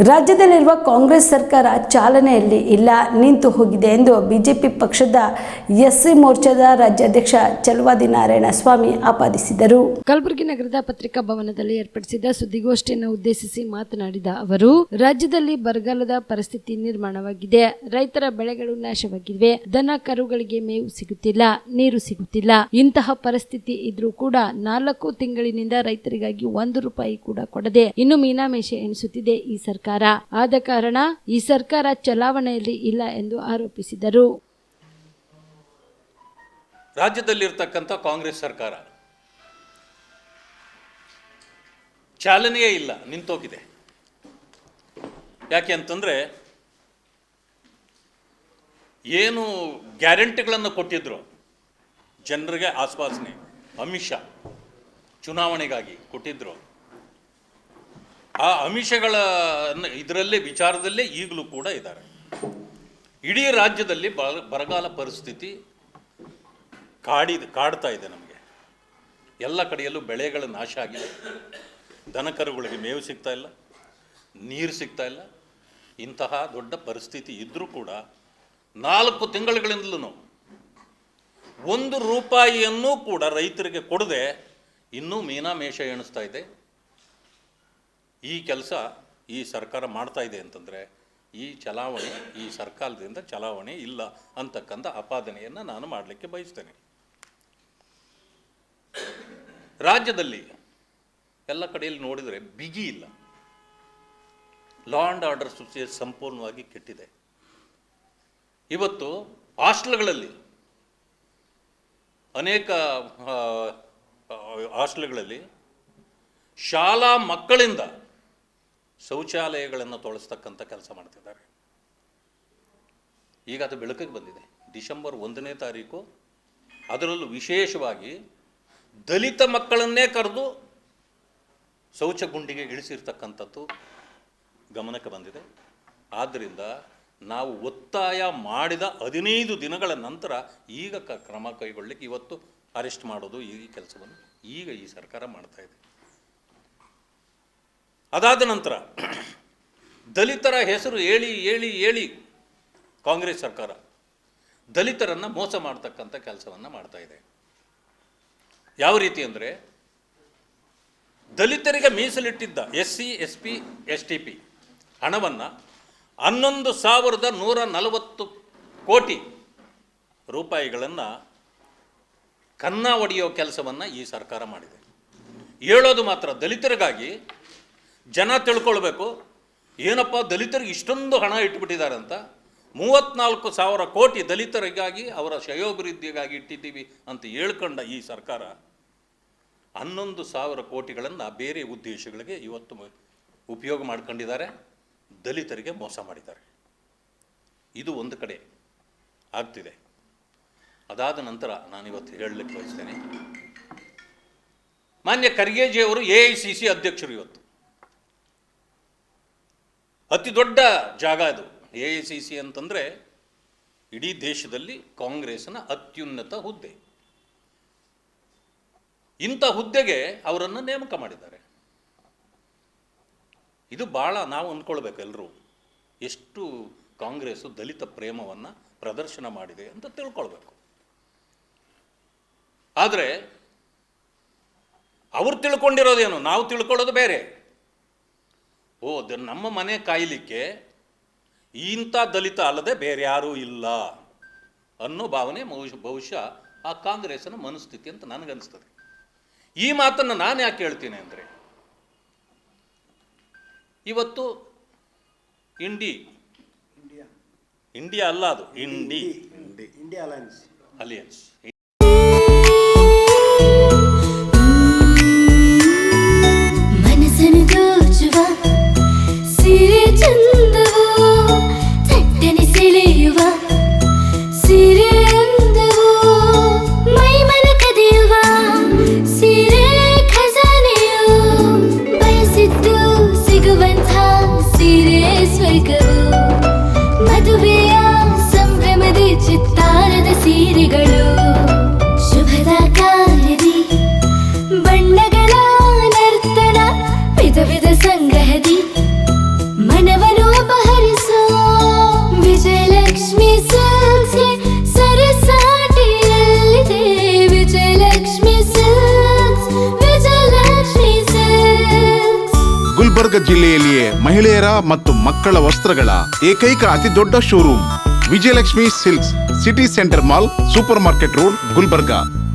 ರಾಜ್ಯದಲ್ಲಿರುವ ಕಾಂಗ್ರೆಸ್ ಸರ್ಕಾರ ಚಾಲನೆಯಲ್ಲಿ ಇಲ್ಲ, ನಿಂತು ಹೋಗಿದೆ ಎಂದು ಬಿಜೆಪಿ ಪಕ್ಷದ ಎಸ್ಸಿ ಮೋರ್ಚಾದ ರಾಜ್ಯಾಧ್ಯಕ್ಷ ಚಲವಾದಿ ನಾರಾಯಣಸ್ವಾಮಿ ಆಪಾದಿಸಿದರು. ಕಲಬುರಗಿ ನಗರದ ಪತ್ರಿಕಾ ಭವನದಲ್ಲಿ ಏರ್ಪಡಿಸಿದ ಸುದ್ದಿಗೋಷ್ಠಿಯನ್ನು ಉದ್ದೇಶಿಸಿ ಮಾತನಾಡಿದ ಅವರು, ರಾಜ್ಯದಲ್ಲಿ ಬರಗಾಲದ ಪರಿಸ್ಥಿತಿ ನಿರ್ಮಾಣವಾಗಿದೆ. ರೈತರ ಬೆಳೆಗಳು ನಾಶವಾಗಿವೆ. ದನ ಕರುಗಳಿಗೆ ಮೇವು ಸಿಗುತ್ತಿಲ್ಲ, ನೀರು ಸಿಗುತ್ತಿಲ್ಲ. ಇಂತಹ ಪರಿಸ್ಥಿತಿ ಇದ್ರೂ ಕೂಡ 4 ತಿಂಗಳಿನಿಂದ ರೈತರಿಗಾಗಿ 1 ರೂಪಾಯಿ ಕೂಡ ಕೊಡದೆ ಇನ್ನು ಮೀನಾಮೇಷ ಎಣಿಸುತ್ತಿದೆ ಈ ಸರ್ಕಾರ. ಆದ ಕಾರಣ ಈ ಸರ್ಕಾರ ಚಲಾವಣೆಯಲ್ಲಿ ಇಲ್ಲ ಎಂದು ಆರೋಪಿಸಿದರು. ರಾಜ್ಯದಲ್ಲಿರ್ತಕ್ಕಂಥ ಕಾಂಗ್ರೆಸ್ ಸರ್ಕಾರ ಚಾಲನೆಯೇ ಇಲ್ಲ, ನಿಂತೋಗಿದೆ. ಯಾಕೆ ಅಂತಂದ್ರೆ ಏನು ಗ್ಯಾರಂಟಿಗಳನ್ನು ಕೊಟ್ಟಿದ್ರು ಜನರಿಗೆ, ಆಶ್ವಾಸನೆ ಅಮಿತ್ ಶಾ ಚುನಾವಣೆಗಾಗಿ ಕೊಟ್ಟಿದ್ರು, ಆ ಆಮಿಷಗಳ ಇದರಲ್ಲೇ ವಿಚಾರದಲ್ಲೇ ಈಗಲೂ ಕೂಡ ಇದ್ದಾರೆ. ಇಡೀ ರಾಜ್ಯದಲ್ಲಿ ಬರಗಾಲ ಪರಿಸ್ಥಿತಿ ಕಾಡ್ತಾ ಇದೆ. ನಮಗೆ ಎಲ್ಲ ಕಡೆಯಲ್ಲೂ ಬೆಳೆಗಳ ನಾಶ ಆಗಿದೆ. ದನಕರುಗಳಿಗೆ ಮೇವು ಸಿಗ್ತಾ ಇಲ್ಲ, ನೀರು ಸಿಗ್ತಾ ಇಲ್ಲ. ಇಂತಹ ದೊಡ್ಡ ಪರಿಸ್ಥಿತಿ ಇದ್ದರೂ ಕೂಡ 4 ತಿಂಗಳುಗಳಿಂದಲೂ 1 ರೂಪಾಯಿಯನ್ನೂ ಕೂಡ ರೈತರಿಗೆ ಕೊಡದೆ ಇನ್ನೂ ಮೀನಾಮೇಷ ಎಣಿಸ್ತಾ ಇದೆ. ಈ ಕೆಲಸ ಈ ಸರ್ಕಾರ ಮಾಡ್ತಾ ಇದೆ ಅಂತಂದರೆ ಈ ಚಲಾವಣೆ, ಈ ಸರ್ಕಾರದಿಂದ ಚಲಾವಣೆ ಇಲ್ಲ ಅಂತಕ್ಕಂಥ ಆಪಾದನೆಯನ್ನು ನಾನು ಮಾಡಲಿಕ್ಕೆ ಬಯಸ್ತೇನೆ. ರಾಜ್ಯದಲ್ಲಿ ಎಲ್ಲ ಕಡೆಯಲ್ಲಿ ನೋಡಿದರೆ ಬಿಗಿ ಇಲ್ಲ. ಲಾ ಆ್ಯಂಡ್ ಆರ್ಡರ್ ಸಿಚುವೇಶನ್ ಸಂಪೂರ್ಣವಾಗಿ ಕೆಟ್ಟಿದೆ. ಇವತ್ತು ಹಾಸ್ಟೆಲ್ಗಳಲ್ಲಿ, ಅನೇಕ ಹಾಸ್ಟೆಲ್ಗಳಲ್ಲಿ ಶಾಲಾ ಮಕ್ಕಳಿಂದ ಶೌಚಾಲಯಗಳನ್ನು ತೊಳಸ್ತಕ್ಕಂಥ ಕೆಲಸ ಮಾಡ್ತಿದ್ದಾರೆ. ಈಗ ಅದು ಬೆಳಕಿಗೆ ಬಂದಿದೆ. ಡಿಸೆಂಬರ್ 1ನೇ ತಾರೀಕು ಅದರಲ್ಲೂ ವಿಶೇಷವಾಗಿ ದಲಿತ ಮಕ್ಕಳನ್ನೇ ಕರೆದು ಶೌಚಗುಂಡಿಗೆ ಇಳಿಸಿರ್ತಕ್ಕಂಥದ್ದು ಗಮನಕ್ಕೆ ಬಂದಿದೆ. ಆದ್ದರಿಂದ ನಾವು ಒತ್ತಾಯ ಮಾಡಿದ 15 ದಿನಗಳ ನಂತರ ಈಗ ಕ್ರಮ ಕೈಗೊಳ್ಳಲಿಕ್ಕೆ ಇವತ್ತು ಅರೆಸ್ಟ್ ಮಾಡೋದು ಈ ಕೆಲಸವನ್ನು ಈಗ ಈ ಸರ್ಕಾರ ಮಾಡ್ತಾ ಇದೆ. ಅದಾದ ನಂತರ ದಲಿತರ ಹೆಸರು ಹೇಳಿ ಕಾಂಗ್ರೆಸ್ ಸರ್ಕಾರ ದಲಿತರನ್ನು ಮೋಸ ಮಾಡ್ತಕ್ಕಂಥ ಕೆಲಸವನ್ನು ಮಾಡ್ತಾ ಇದೆ. ಯಾವ ರೀತಿ ಅಂದರೆ, ದಲಿತರಿಗೆ ಮೀಸಲಿಟ್ಟಿದ್ದ SC, SP, STP ಹಣವನ್ನು 11,140 ಕೋಟಿ ರೂಪಾಯಿಗಳನ್ನು ಕನ್ನ ಹೊಡೆಯೋ ಕೆಲಸವನ್ನು ಈ ಸರ್ಕಾರ ಮಾಡಿದೆ. ಹೇಳೋದು ಮಾತ್ರ ದಲಿತರಿಗಾಗಿ. ಜನ ತಿಳ್ಕೊಳ್ಬೇಕು, ಏನಪ್ಪ ದಲಿತರಿಗೆ ಇಷ್ಟೊಂದು ಹಣ ಇಟ್ಬಿಟ್ಟಿದ್ದಾರೆ ಅಂತ. 34,000 ಕೋಟಿ ದಲಿತರಿಗಾಗಿ, ಅವರ ಶ್ರೇಯೋಭಿವೃದ್ಧಿಗಾಗಿ ಇಟ್ಟಿದ್ದೀವಿ ಅಂತ ಹೇಳ್ಕೊಂಡ ಈ ಸರ್ಕಾರ 11,000 ಕೋಟಿಗಳನ್ನು ಬೇರೆ ಉದ್ದೇಶಗಳಿಗೆ ಇವತ್ತು ಉಪಯೋಗ ಮಾಡ್ಕೊಂಡಿದ್ದಾರೆ. ದಲಿತರಿಗೆ ಮೋಸ ಮಾಡಿದ್ದಾರೆ. ಇದು ಒಂದು ಕಡೆ ಆಗ್ತಿದೆ. ಅದಾದ ನಂತರ ನಾನಿವತ್ತು ಹೇಳಲಿಕ್ಕೆ ಬಯಸ್ತೇನೆ, ಮಾನ್ಯ ಖರ್ಗೆಜಿಯವರು AICC ಅಧ್ಯಕ್ಷರು. ಇವತ್ತು ಅತಿ ದೊಡ್ಡ ಜಾಗ ಅದು. AICC ಅಂತಂದರೆ ಇಡೀ ದೇಶದಲ್ಲಿ ಕಾಂಗ್ರೆಸ್ನ ಅತ್ಯುನ್ನತ ಹುದ್ದೆ. ಇಂಥ ಹುದ್ದೆಗೆ ಅವರನ್ನು ನೇಮಕ ಮಾಡಿದ್ದಾರೆ. ಇದು ಭಾಳ ನಾವು ಅಂದ್ಕೊಳ್ಬೇಕು ಎಲ್ಲರೂ, ಎಷ್ಟು ಕಾಂಗ್ರೆಸ್ಸು ದಲಿತ ಪ್ರೇಮವನ್ನು ಪ್ರದರ್ಶನ ಮಾಡಿದೆ ಅಂತ ತಿಳ್ಕೊಳ್ಬೇಕು. ಆದರೆ ಅವ್ರು ತಿಳ್ಕೊಂಡಿರೋದೇನು, ನಾವು ತಿಳ್ಕೊಳ್ಳೋದು ಬೇರೆ. ನಮ್ಮ ಮನೆ ಕಾಯಲಿಕ್ಕೆ ಇಂಥ ದಲಿತ ಅಲ್ಲದೆ ಬೇರೆ ಯಾರೂ ಇಲ್ಲ ಅನ್ನೋ ಭಾವನೆ ಬಹುಶಃ ಆ ಕಾಂಗ್ರೆಸ್ನ ಮನಸ್ಥಿತಿ ಅಂತ ನನಗನ್ನಿಸ್ತದೆ. ಈ ಮಾತನ್ನು ನಾನು ಯಾಕೆ ಹೇಳ್ತೀನಿ ಅಂದರೆ, ಇವತ್ತು ಇಂಡಿಯಾ ಅಲ್ಲ, ಅದು ಇಂಡಿಯಾ ಅಲಿಯನ್ಸ್ ಮದುವೆಯ ಸಂಭ್ರಮದ ಚಿತ್ತಾರದ ಸೀರೆಗಳು, ಶುಭದ ಕಾರ್ಯದಿ ಬಣ್ಣಗಳ ನರ್ತನ, ವಿಧ ವಿಧ ಸಂಗ್ರಹದಿ ಮನ ಗುಲ್ಬರ್ಗ ಜಿಲ್ಲೆಯಲ್ಲಿಯೇ ಮಹಿಳೆಯರ ಮತ್ತು ಮಕ್ಕಳ ವಸ್ತ್ರಗಳ ಏಕೈಕ ಅತಿ ದೊಡ್ಡ showroom Vijayalakshmi silks, city centre mall, super market road, Gulbarga.